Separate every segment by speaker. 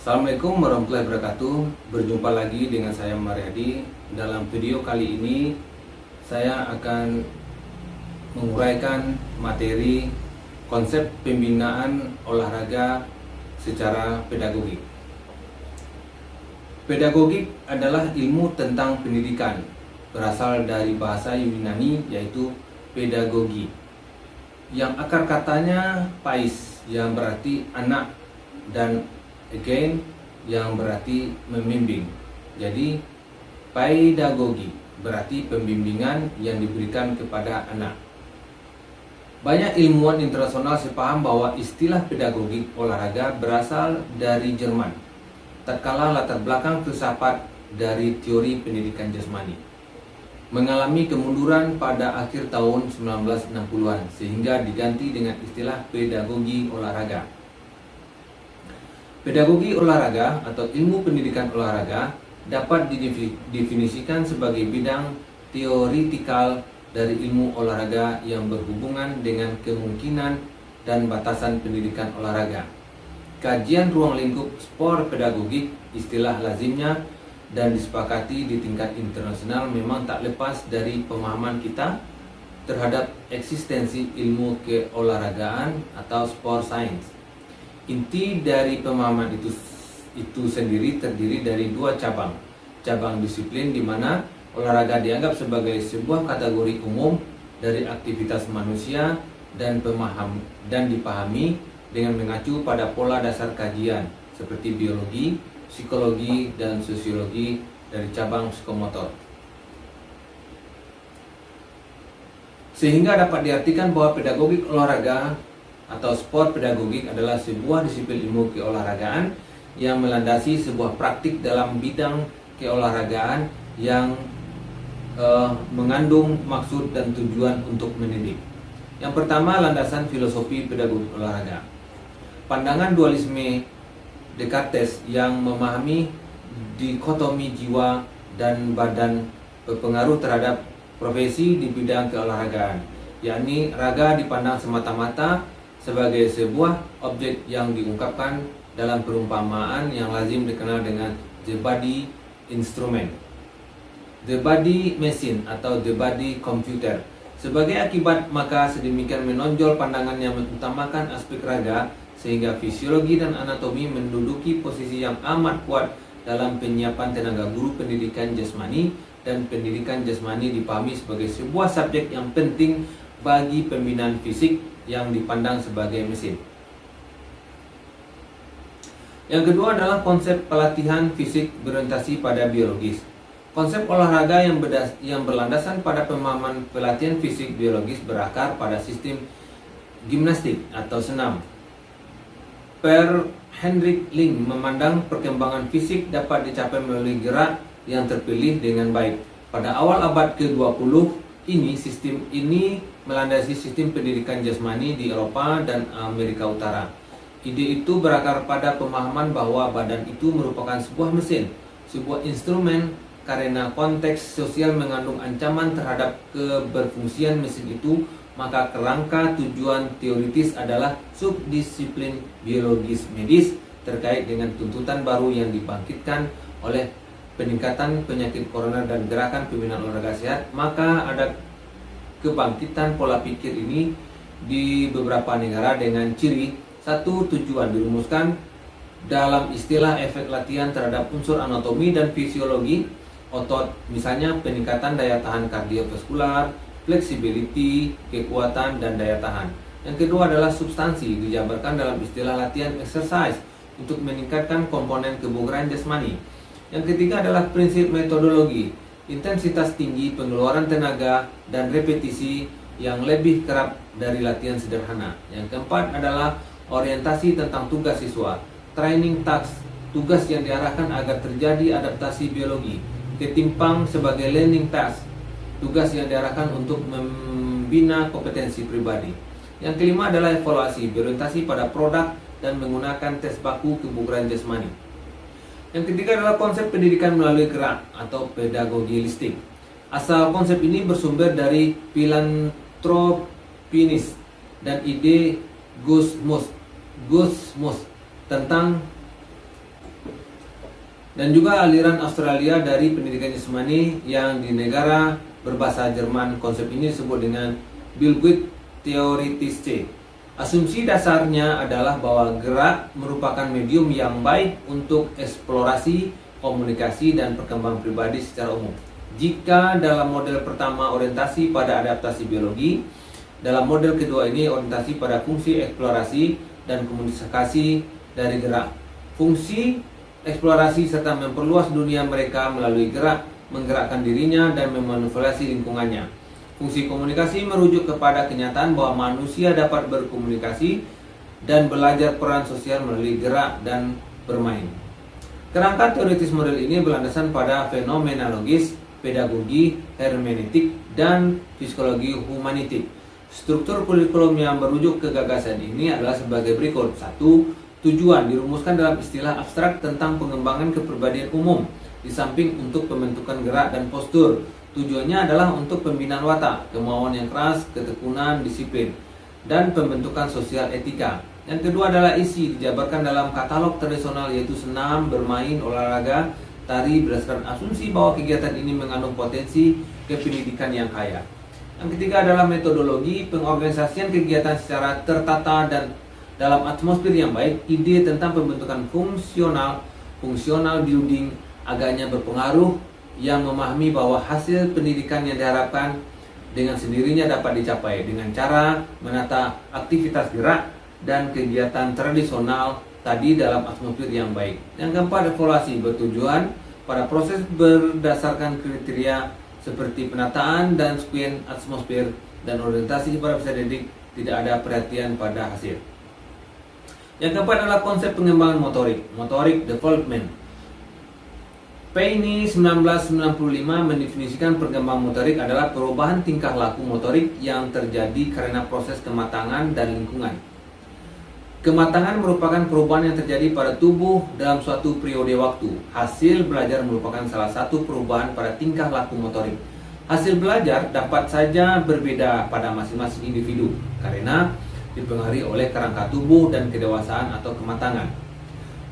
Speaker 1: Assalamualaikum warahmatullahi wabarakatuh. Berjumpa lagi dengan saya Mariadi. Dalam video kali ini saya akan menguraikan materi konsep pembinaan olahraga secara pedagogik. Pedagogik adalah ilmu tentang pendidikan, berasal dari bahasa Yunani yaitu pedagogi, yang akar katanya pais yang berarti anak dan again yang berarti membimbing. Jadi pedagogi berarti pembimbingan yang diberikan kepada anak. Banyak ilmuwan internasional sepaham bahwa istilah pedagogik olahraga berasal dari Jerman, tatkala latar belakang filsafat dari teori pendidikan jasmani mengalami kemunduran pada akhir tahun 1960-an sehingga diganti dengan istilah pedagogi olahraga. Pedagogi olahraga atau ilmu pendidikan olahraga dapat didefinisikan sebagai bidang teoritikal dari ilmu olahraga yang berhubungan dengan kemungkinan dan batasan pendidikan olahraga. Kajian ruang lingkup sport pedagogik, istilah lazimnya dan disepakati di tingkat internasional, memang tak lepas dari pemahaman kita terhadap eksistensi ilmu keolahragaan atau sport science. Inti dari pemahaman itu sendiri terdiri dari dua cabang disiplin, di mana olahraga dianggap sebagai sebuah kategori umum dari aktivitas manusia dan dipahami dengan mengacu pada pola dasar kajian seperti biologi, psikologi, dan sosiologi dari cabang psikomotor. Sehingga dapat diartikan bahwa pedagogik olahraga atau sport pedagogik adalah sebuah disiplin ilmu keolahragaan yang melandasi sebuah praktik dalam bidang keolahragaan yang mengandung maksud dan tujuan untuk mendidik. Yang pertama, landasan filosofi pedagogik olahraga. Pandangan dualisme Descartes yang memahami dikotomi jiwa dan badan berpengaruh terhadap profesi di bidang keolahragaan, yakni raga dipandang semata-mata sebagai sebuah objek yang diungkapkan dalam perumpamaan yang lazim dikenal dengan the body instrument, the body machine atau the body computer. Sebagai akibat, maka sedemikian menonjol pandangan yang mengutamakan aspek raga sehingga fisiologi dan anatomi menduduki posisi yang amat kuat dalam penyiapan tenaga guru pendidikan jasmani, dan pendidikan jasmani dipahami sebagai sebuah subjek yang penting bagi pembinaan fisik yang dipandang sebagai mesin. Yang kedua adalah konsep pelatihan fisik berorientasi pada biologis. Konsep olahraga yang berlandasan pada pemahaman pelatihan fisik biologis berakar pada sistem gimnastik atau senam. Per Hendrik Link memandang perkembangan fisik dapat dicapai melalui gerak yang terpilih dengan baik. Pada awal abad ke-20 sistem ini melandasi sistem pendidikan jasmani di Eropa dan Amerika Utara. Ide itu berakar pada pemahaman bahwa badan itu merupakan sebuah mesin, sebuah instrumen, karena konteks sosial mengandung ancaman terhadap keberfungsian mesin itu, maka kerangka tujuan teoritis adalah subdisiplin biologis medis terkait dengan tuntutan baru yang dibangkitkan oleh peningkatan penyakit koroner dan gerakan pembinaan olahraga sehat. Maka ada kebangkitan pola pikir ini di beberapa negara dengan ciri satu, tujuan dirumuskan dalam istilah efek latihan terhadap unsur anatomi dan fisiologi otot, misalnya peningkatan daya tahan kardiovaskular, flexibility, kekuatan, dan daya tahan. Yang kedua adalah substansi, dijabarkan dalam istilah latihan exercise untuk meningkatkan komponen kebugaran jasmani. Yang ketiga adalah prinsip metodologi, intensitas tinggi, pengeluaran tenaga, dan repetisi yang lebih kerap dari latihan sederhana. Yang keempat adalah orientasi tentang tugas siswa, training task, tugas yang diarahkan agar terjadi adaptasi biologi. Ketimpang sebagai learning task, tugas yang diarahkan untuk membina kompetensi pribadi. Yang kelima adalah evaluasi, berorientasi pada produk dan menggunakan tes baku kebugaran jasmani. Yang ketiga adalah konsep pendidikan melalui gerak atau pedagogi listik. Asal konsep ini bersumber dari filantropinis dan ide Gusmus tentang dan juga aliran Australia dari pendidikan jasmani yang di negara berbahasa Jerman. Konsep ini disebut dengan Bildgut Theoretische. Asumsi dasarnya adalah bahwa gerak merupakan medium yang baik untuk eksplorasi, komunikasi, dan perkembangan pribadi secara umum. Jika dalam model pertama orientasi pada adaptasi biologi, dalam model kedua ini orientasi pada fungsi eksplorasi dan komunikasi dari gerak. Fungsi eksplorasi serta memperluas dunia mereka melalui gerak, menggerakkan dirinya dan memanipulasi lingkungannya. Fungsi komunikasi merujuk kepada kenyataan bahwa manusia dapat berkomunikasi dan belajar peran sosial melalui gerak dan bermain. Kerangka teoritis model ini berlandasan pada fenomenologis, pedagogi, hermeneutik, dan psikologi humanitik. Struktur kurikulum yang merujuk ke gagasan ini adalah sebagai berikut. 1. Tujuan dirumuskan dalam istilah abstrak tentang pengembangan kepribadian umum, di samping untuk pembentukan gerak dan postur. Tujuannya adalah untuk pembinaan watak, kemauan yang keras, ketekunan, disiplin, dan pembentukan sosial etika. Yang kedua adalah isi, dijabarkan dalam katalog tradisional yaitu senam, bermain, olahraga, tari berdasarkan asumsi bahwa kegiatan ini mengandung potensi kependidikan yang kaya. Yang ketiga adalah metodologi, pengorganisasian kegiatan secara tertata dan dalam atmosfer yang baik. Ide tentang pembentukan fungsional building agaknya berpengaruh, yang memahami bahwa hasil pendidikan yang diharapkan dengan sendirinya dapat dicapai dengan cara menata aktivitas gerak dan kegiatan tradisional tadi dalam atmosfer yang baik. Yang keempat, evaluasi bertujuan pada proses berdasarkan kriteria seperti penataan dan sequence atmosfer dan orientasi pada peserta didik, tidak ada perhatian pada hasil. Yang keempat adalah konsep pengembangan motorik development. Payne 1995 mendefinisikan perkembangan motorik adalah perubahan tingkah laku motorik yang terjadi karena proses kematangan dan lingkungan. Kematangan merupakan perubahan yang terjadi pada tubuh dalam suatu periode waktu. Hasil belajar merupakan salah satu perubahan pada tingkah laku motorik. Hasil belajar dapat saja berbeda pada masing-masing individu karena dipengaruhi oleh kerangka tubuh dan kedewasaan atau kematangan.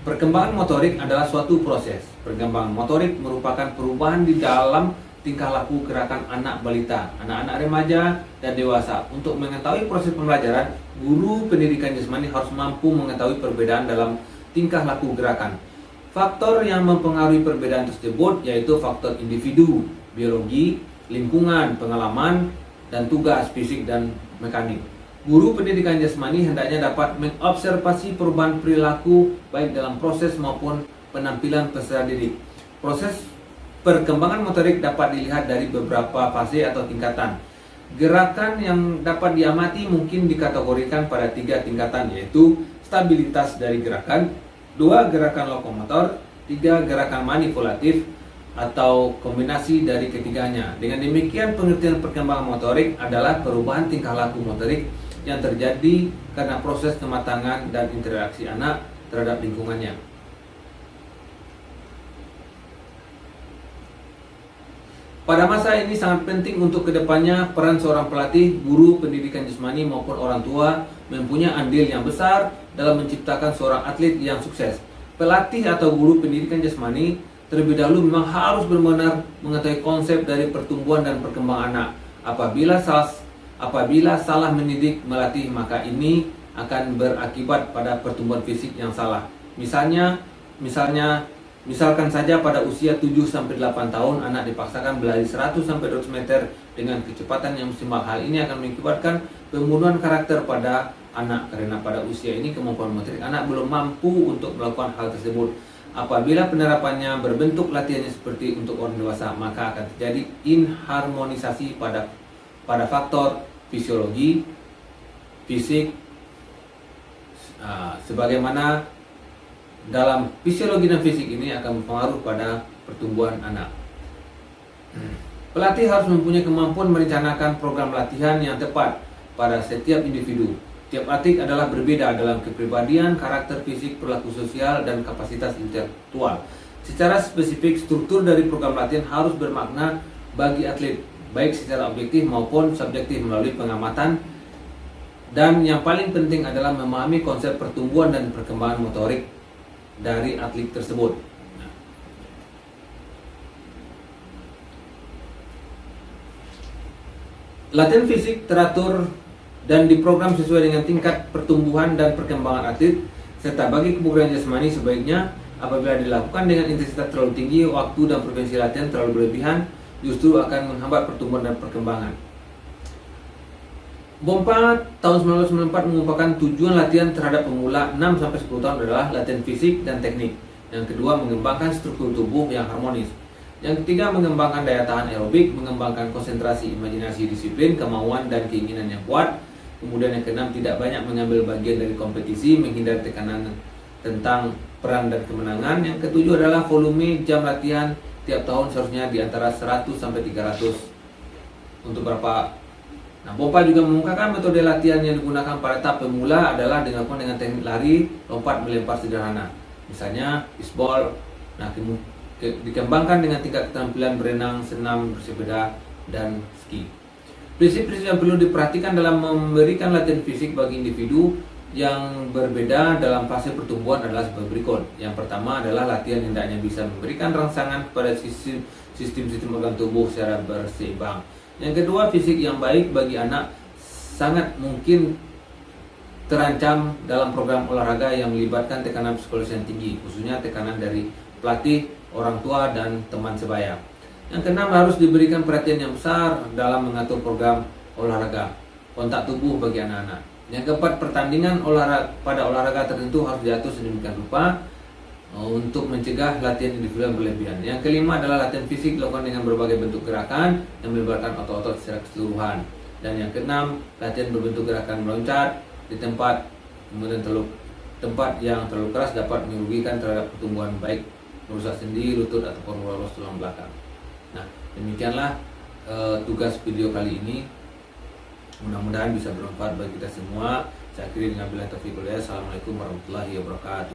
Speaker 1: Perkembangan motorik adalah suatu proses. Perkembangan motorik merupakan perubahan di dalam tingkah laku gerakan anak balita, anak-anak remaja, dan dewasa. Untuk mengetahui proses pembelajaran, guru pendidikan jasmani harus mampu mengetahui perbedaan dalam tingkah laku gerakan. Faktor yang mempengaruhi perbedaan tersebut yaitu faktor individu, biologi, lingkungan, pengalaman, dan tugas fisik dan mekanik. Guru pendidikan jasmani hendaknya dapat mengobservasi perubahan perilaku baik dalam proses maupun penampilan peserta didik. Proses perkembangan motorik dapat dilihat dari beberapa fase atau tingkatan. Gerakan yang dapat diamati mungkin dikategorikan pada 3 tingkatan, yaitu stabilitas dari gerakan, 2 gerakan lokomotor, 3 gerakan manipulatif atau kombinasi dari ketiganya. Dengan demikian, pengertian perkembangan motorik adalah perubahan tingkah laku motorik yang terjadi karena proses kematangan dan interaksi anak terhadap lingkungannya. Pada masa ini sangat penting untuk kedepannya peran seorang pelatih, guru pendidikan jasmani maupun orang tua mempunyai andil yang besar dalam menciptakan seorang atlet yang sukses. Pelatih atau guru pendidikan jasmani terlebih dahulu memang harus benar-benar mengetahui konsep dari pertumbuhan dan perkembangan anak. Apabila salah mendidik melatih, maka ini akan berakibat pada pertumbuhan fisik yang salah. Misalkan saja pada usia 7-8 tahun anak dipaksakan berlari 100-200 meter dengan kecepatan yang maksimal. Hal ini akan mengakibatkan pembunuhan karakter pada anak karena pada usia ini kemampuan motorik anak belum mampu untuk melakukan hal tersebut. Apabila penerapannya berbentuk latihannya seperti untuk orang dewasa, maka akan terjadi inharmonisasi pada faktor fisiologi, fisik, sebagaimana dalam fisiologi dan fisik ini akan berpengaruh pada pertumbuhan anak. Pelatih harus mempunyai kemampuan merencanakan program latihan yang tepat pada setiap individu. Tiap atlet adalah berbeda dalam kepribadian, karakter fisik, perilaku sosial, dan kapasitas intelektual. Secara spesifik, struktur dari program latihan harus bermakna bagi atlet, baik secara objektif maupun subjektif melalui pengamatan. Dan yang paling penting adalah memahami konsep pertumbuhan dan perkembangan motorik dari atlet tersebut. Latihan fisik teratur dan diprogram sesuai dengan tingkat pertumbuhan dan perkembangan atlet, serta bagi kebugaran jasmani sebaiknya apabila dilakukan dengan intensitas terlalu tinggi, waktu dan frekuensi latihan terlalu berlebihan, justru akan menghambat pertumbuhan dan perkembangan. BOMPA tahun 1994 mengungkapkan tujuan latihan terhadap pemula 6-10 tahun adalah latihan fisik dan teknik. Yang kedua, mengembangkan struktur tubuh yang harmonis. Yang ketiga, mengembangkan daya tahan aerobik, mengembangkan konsentrasi, imajinasi, disiplin, kemauan, dan keinginan yang kuat. Kemudian yang keenam, tidak banyak mengambil bagian dari kompetisi, menghindari tekanan tentang peran dan kemenangan. Yang ketujuh adalah volume jam latihan tiap tahun seharusnya di antara 100 sampai 300 untuk berapa. Nah, BOMPA juga mengungkapkan metode latihan yang digunakan pada tahap pemula adalah dilakukan dengan teknik lari, lompat, melempar sederhana. Misalnya, fishball. Nah, dikembangkan dengan tingkat keterampilan berenang, senam, bersepeda, dan ski. Prinsip-prinsip yang perlu diperhatikan dalam memberikan latihan fisik bagi individu yang berbeda dalam fase pertumbuhan adalah sebagai berikut. Yang pertama adalah latihan hendaknya bisa memberikan rangsangan kepada sistem organ tubuh secara berseimbang. Yang kedua, fisik yang baik bagi anak sangat mungkin terancam dalam program olahraga yang melibatkan tekanan psikologis yang tinggi, khususnya tekanan dari pelatih, orang tua, dan teman sebaya. Yang keenam, harus diberikan perhatian yang besar dalam mengatur program olahraga kontak tubuh bagi anak-anak. Yang keempat, pertandingan pada olahraga tertentu harus diatur sedemikian rupa untuk mencegah latihan individual berlebihan. Yang kelima adalah latihan fisik dilakukan dengan berbagai bentuk gerakan yang melibatkan otot-otot secara keseluruhan. Dan yang keenam, latihan berbentuk gerakan meloncat di tempat yang terlalu keras dapat merugikan terhadap pertumbuhan, baik merusak sendi, lutut, ataupun lolos tulang belakang. Nah, demikianlah tugas video kali ini. Mudah-mudahan bisa bermanfaat bagi kita semua. Saya akhiri dengan billahi taufiq wal hidayah. Assalamualaikum warahmatullahi wabarakatuh.